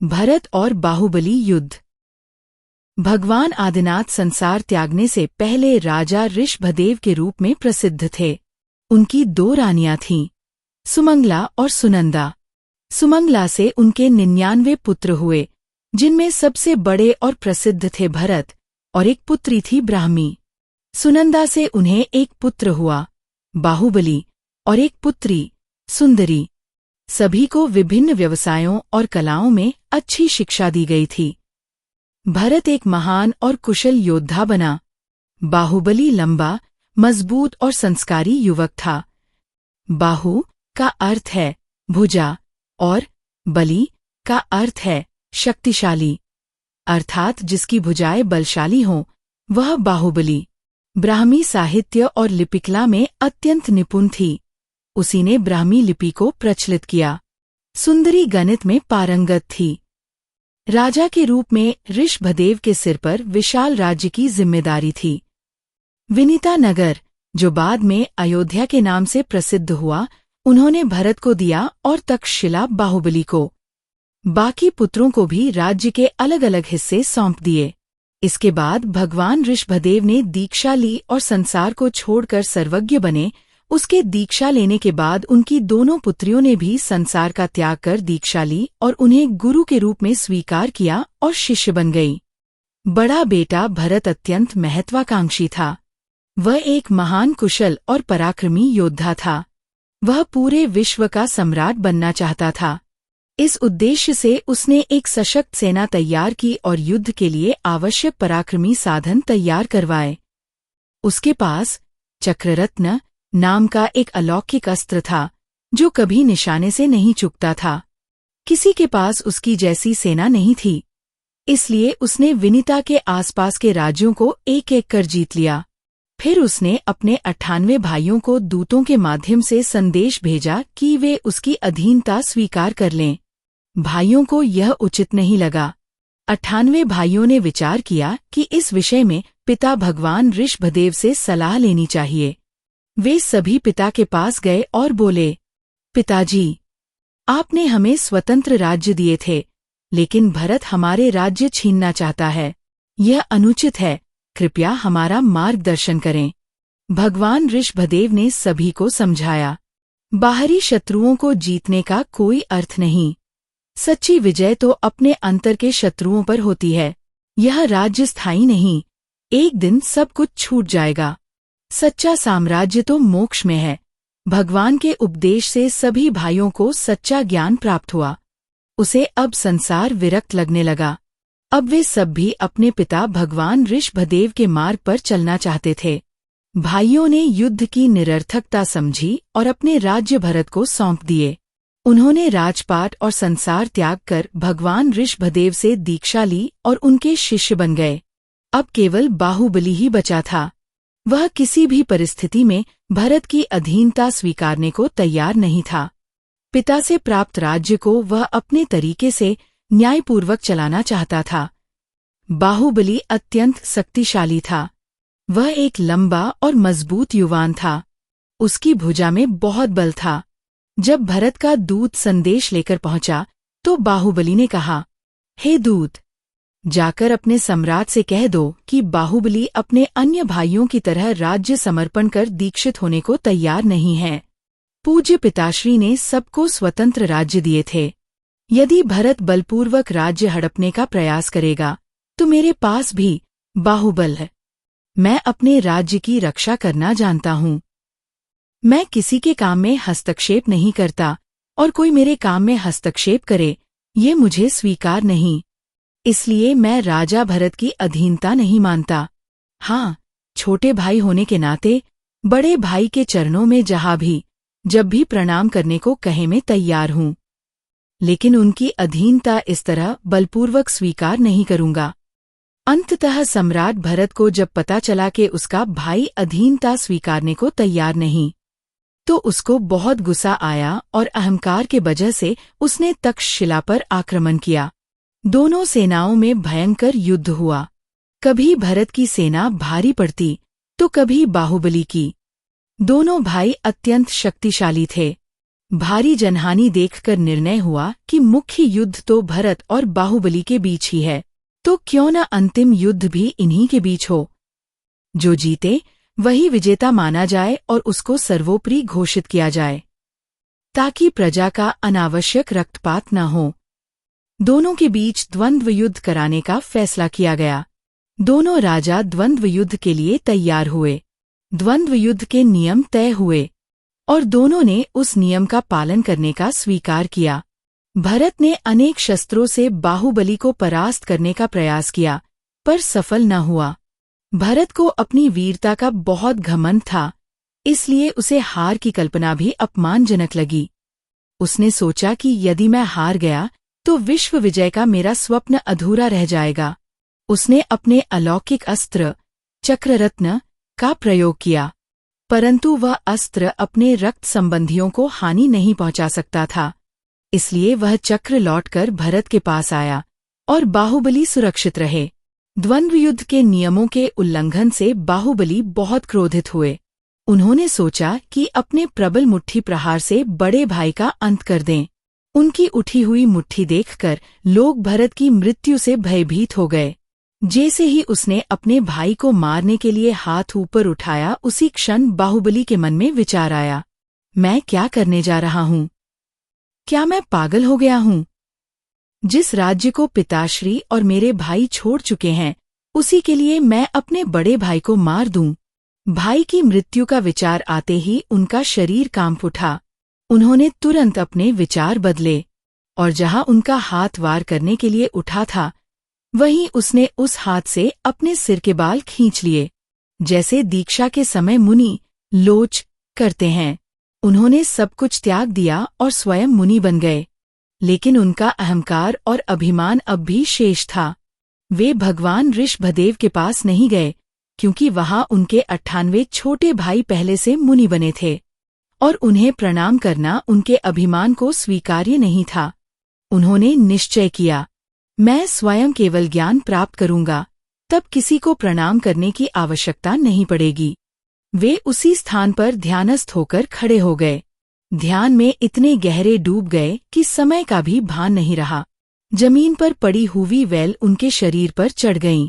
भरत और बाहुबली युद्ध। भगवान आदिनाथ संसार त्यागने से पहले राजा ऋषभदेव के रूप में प्रसिद्ध थे। उनकी 2 रानियां थीं, सुमंगला और सुनंदा। सुमंगला से उनके 99 पुत्र हुए, जिनमें सबसे बड़े और प्रसिद्ध थे भरत, और एक पुत्री थी ब्राह्मी। सुनंदा से उन्हें एक पुत्र हुआ, बाहुबली, और एक पुत्री, सुंदरी। सभी को विभिन्न व्यवसायों और कलाओं में अच्छी शिक्षा दी गई थी। भरत एक महान और कुशल योद्धा बना। बाहुबली लंबा, मजबूत और संस्कारी युवक था। बाहु का अर्थ है भुजा और बली का अर्थ है शक्तिशाली, अर्थात जिसकी भुजाएं बलशाली हों वह बाहुबली। ब्राह्मी साहित्य और लिपिकला में अत्यंत निपुण थी। उसी ने ब्राह्मी लिपि को प्रचलित किया। सुंदरी गणित में पारंगत थी। राजा के रूप में ऋषभदेव के सिर पर विशाल राज्य की जिम्मेदारी थी। विनीता नगर, जो बाद में अयोध्या के नाम से प्रसिद्ध हुआ, उन्होंने भरत को दिया और तक्षशिला बाहुबली को। बाकी पुत्रों को भी राज्य के अलग अलग हिस्से सौंप दिए। इसके बाद भगवान ऋषभदेव ने दीक्षा ली और संसार को छोड़कर सर्वज्ञ बने। उसके दीक्षा लेने के बाद उनकी दोनों पुत्रियों ने भी संसार का त्याग कर दीक्षा ली और उन्हें गुरु के रूप में स्वीकार किया और शिष्य बन गई। बड़ा बेटा भरत अत्यंत महत्वाकांक्षी था। वह एक महान कुशल और पराक्रमी योद्धा था। वह पूरे विश्व का सम्राट बनना चाहता था। इस उद्देश्य से उसने एक सशक्त सेना तैयार की और युद्ध के लिए आवश्यक पराक्रमी साधन तैयार करवाए। उसके पास चक्ररत्न नाम का एक अलौकिक अस्त्र था, जो कभी निशाने से नहीं चूकता था। किसी के पास उसकी जैसी सेना नहीं थी, इसलिए उसने विनीता के आसपास के राज्यों को एक एक कर जीत लिया। फिर उसने अपने 98 भाइयों को दूतों के माध्यम से संदेश भेजा कि वे उसकी अधीनता स्वीकार कर लें। भाइयों को यह उचित नहीं लगा। 98 भाइयों ने विचार किया कि इस विषय में पिता भगवान ऋषभदेव से सलाह लेनी चाहिए। वे सभी पिता के पास गए और बोले, पिताजी, आपने हमें स्वतंत्र राज्य दिए थे, लेकिन भरत हमारे राज्य छीनना चाहता है। यह अनुचित है, कृपया हमारा मार्गदर्शन करें। भगवान ऋषभदेव ने सभी को समझाया, बाहरी शत्रुओं को जीतने का कोई अर्थ नहीं। सच्ची विजय तो अपने अंतर के शत्रुओं पर होती है। यह राज्य स्थायी नहीं, एक दिन सब कुछ छूट जाएगा। सच्चा साम्राज्य तो मोक्ष में है। भगवान के उपदेश से सभी भाइयों को सच्चा ज्ञान प्राप्त हुआ। उसे अब संसार विरक्त लगने लगा। अब वे सब भी अपने पिता भगवान ऋषभदेव के मार्ग पर चलना चाहते थे। भाइयों ने युद्ध की निरर्थकता समझी और अपने राज्य भरत को सौंप दिए। उन्होंने राजपाट और संसार त्याग कर भगवान ऋषभदेव से दीक्षा ली और उनके शिष्य बन गए। अब केवल बाहुबली ही बचा था। वह किसी भी परिस्थिति में भरत की अधीनता स्वीकारने को तैयार नहीं था। पिता से प्राप्त राज्य को वह अपने तरीके से न्यायपूर्वक चलाना चाहता था। बाहुबली अत्यंत शक्तिशाली था। वह एक लंबा और मजबूत युवान था। उसकी भुजा में बहुत बल था। जब भरत का दूत संदेश लेकर पहुंचा, तो बाहुबली ने कहा, हे दूत, जाकर अपने सम्राट से कह दो कि बाहुबली अपने अन्य भाइयों की तरह राज्य समर्पण कर दीक्षित होने को तैयार नहीं है। पूज्य पिताश्री ने सबको स्वतंत्र राज्य दिए थे। यदि भरत बलपूर्वक राज्य हड़पने का प्रयास करेगा, तो मेरे पास भी बाहुबल है। मैं अपने राज्य की रक्षा करना जानता हूँ। मैं किसी के काम में हस्तक्षेप नहीं करता, और कोई मेरे काम में हस्तक्षेप करे, ये मुझे स्वीकार नहीं। इसलिए मैं राजा भरत की अधीनता नहीं मानता। हाँ, छोटे भाई होने के नाते बड़े भाई के चरणों में जहाँ भी जब भी प्रणाम करने को कहे मैं तैयार हूँ, लेकिन उनकी अधीनता इस तरह बलपूर्वक स्वीकार नहीं करूँगा। अंततः सम्राट भरत को जब पता चला कि उसका भाई अधीनता स्वीकारने को तैयार नहीं, तो उसको बहुत गुस्सा आया और अहंकार के वजह से उसने तक्षशिला पर आक्रमण किया। दोनों सेनाओं में भयंकर युद्ध हुआ। कभी भरत की सेना भारी पड़ती, तो कभी बाहुबली की। दोनों भाई अत्यंत शक्तिशाली थे। भारी जनहानि देखकर निर्णय हुआ कि मुख्य युद्ध तो भरत और बाहुबली के बीच ही है, तो क्यों न अंतिम युद्ध भी इन्हीं के बीच हो। जो जीते वही विजेता माना जाए और उसको सर्वोपरि घोषित किया जाए, ताकि प्रजा का अनावश्यक रक्तपात न हो। दोनों के बीच द्वंद्व युद्ध कराने का फैसला किया गया। दोनों राजा द्वंद्व युद्ध के लिए तैयार हुए। द्वंद्व युद्ध के नियम तय हुए और दोनों ने उस नियम का पालन करने का स्वीकार किया। भरत ने अनेक शस्त्रों से बाहुबली को परास्त करने का प्रयास किया, पर सफल न हुआ। भरत को अपनी वीरता का बहुत घमंड था, इसलिए उसे हार की कल्पना भी अपमानजनक लगी। उसने सोचा कि यदि मैं हार गया तो विश्व विजय का मेरा स्वप्न अधूरा रह जाएगा। उसने अपने अलौकिक अस्त्र चक्ररत्न का प्रयोग किया, परंतु वह अस्त्र अपने रक्त संबंधियों को हानि नहीं पहुंचा सकता था। इसलिए वह चक्र लौटकर भरत के पास आया और बाहुबली सुरक्षित रहे। द्वंद्व युद्ध के नियमों के उल्लंघन से बाहुबली बहुत क्रोधित हुए। उन्होंने सोचा कि अपने प्रबल मुट्ठी प्रहार से बड़े भाई का अंत कर दें। उनकी उठी हुई मुट्ठी देखकर लोग भरत की मृत्यु से भयभीत हो गए। जैसे ही उसने अपने भाई को मारने के लिए हाथ ऊपर उठाया, उसी क्षण बाहुबली के मन में विचार आया, मैं क्या करने जा रहा हूँ? क्या मैं पागल हो गया हूँ? जिस राज्य को पिताश्री और मेरे भाई छोड़ चुके हैं, उसी के लिए मैं अपने बड़े भाई को मार दूं। भाई की मृत्यु का विचार आते ही उनका शरीर कांप उठा। उन्होंने तुरंत अपने विचार बदले और जहां उनका हाथ वार करने के लिए उठा था, वहीं उसने उस हाथ से अपने सिर के बाल खींच लिए, जैसे दीक्षा के समय मुनि लोच करते हैं। उन्होंने सब कुछ त्याग दिया और स्वयं मुनि बन गए, लेकिन उनका अहंकार और अभिमान अब भी शेष था। वे भगवान ऋषभदेव के पास नहीं गए, क्योंकि वहां उनके 98 छोटे भाई पहले से मुनि बने थे और उन्हें प्रणाम करना उनके अभिमान को स्वीकार्य नहीं था। उन्होंने निश्चय किया, मैं स्वयं केवल ज्ञान प्राप्त करूंगा, तब किसी को प्रणाम करने की आवश्यकता नहीं पड़ेगी। वे उसी स्थान पर ध्यानस्थ होकर खड़े हो गए। ध्यान में इतने गहरे डूब गए कि समय का भी भान नहीं रहा। जमीन पर पड़ी हुई वेल उनके शरीर पर चढ़ गईं।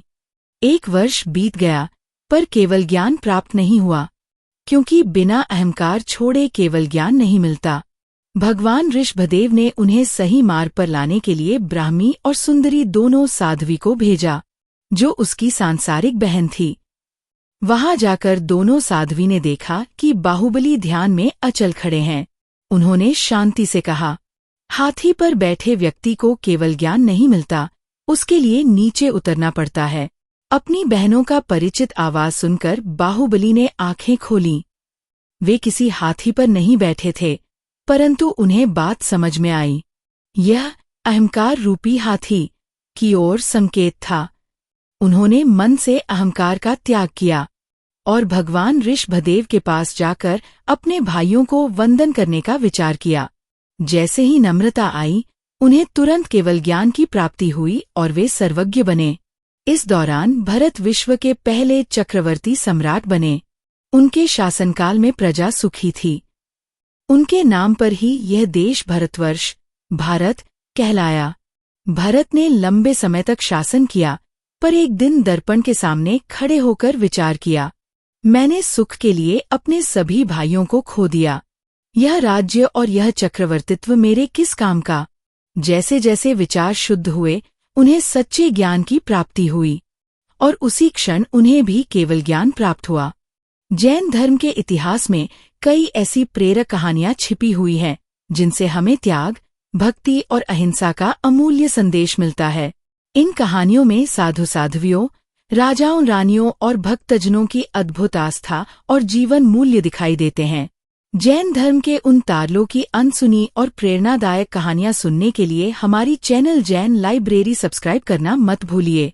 1 वर्ष बीत गया, पर केवल ज्ञान प्राप्त नहीं हुआ, क्योंकि बिना अहंकार छोड़े केवल ज्ञान नहीं मिलता। भगवान ऋषभदेव ने उन्हें सही मार्ग पर लाने के लिए ब्राह्मी और सुंदरी दोनों साध्वी को भेजा, जो उसकी सांसारिक बहन थी। वहां जाकर दोनों साध्वी ने देखा कि बाहुबली ध्यान में अचल खड़े हैं। उन्होंने शांति से कहा, हाथी पर बैठे व्यक्ति को केवल ज्ञान नहीं मिलता, उसके लिए नीचे उतरना पड़ता है। अपनी बहनों का परिचित आवाज सुनकर बाहुबली ने आंखें खोलीं। वे किसी हाथी पर नहीं बैठे थे, परंतु उन्हें बात समझ में आई। यह अहंकार रूपी हाथी की ओर संकेत था। उन्होंने मन से अहंकार का त्याग किया और भगवान ऋषभदेव के पास जाकर अपने भाइयों को वंदन करने का विचार किया। जैसे ही नम्रता आई, उन्हें तुरंत केवल ज्ञान की प्राप्ति हुई और वे सर्वज्ञ बने। इस दौरान भरत विश्व के पहले चक्रवर्ती सम्राट बने। उनके शासनकाल में प्रजा सुखी थी। उनके नाम पर ही यह देश भरतवर्ष भारत कहलाया। भरत ने लंबे समय तक शासन किया, पर एक दिन दर्पण के सामने खड़े होकर विचार किया, मैंने सुख के लिए अपने सभी भाइयों को खो दिया। यह राज्य और यह चक्रवर्तित्व मेरे किस काम का? जैसे जैसे विचार शुद्ध हुए, उन्हें सच्चे ज्ञान की प्राप्ति हुई और उसी क्षण उन्हें भी केवल ज्ञान प्राप्त हुआ। जैन धर्म के इतिहास में कई ऐसी प्रेरक कहानियां छिपी हुई हैं, जिनसे हमें त्याग, भक्ति और अहिंसा का अमूल्य संदेश मिलता है। इन कहानियों में साधु साध्वियों, राजाओं रानियों और भक्तजनों की अद्भुत आस्था और जीवन मूल्य दिखाई देते हैं। जैन धर्म के उन तारलों की अनसुनी और प्रेरणादायक कहानियां सुनने के लिए हमारी चैनल जैन लाइब्रेरी सब्सक्राइब करना मत भूलिए।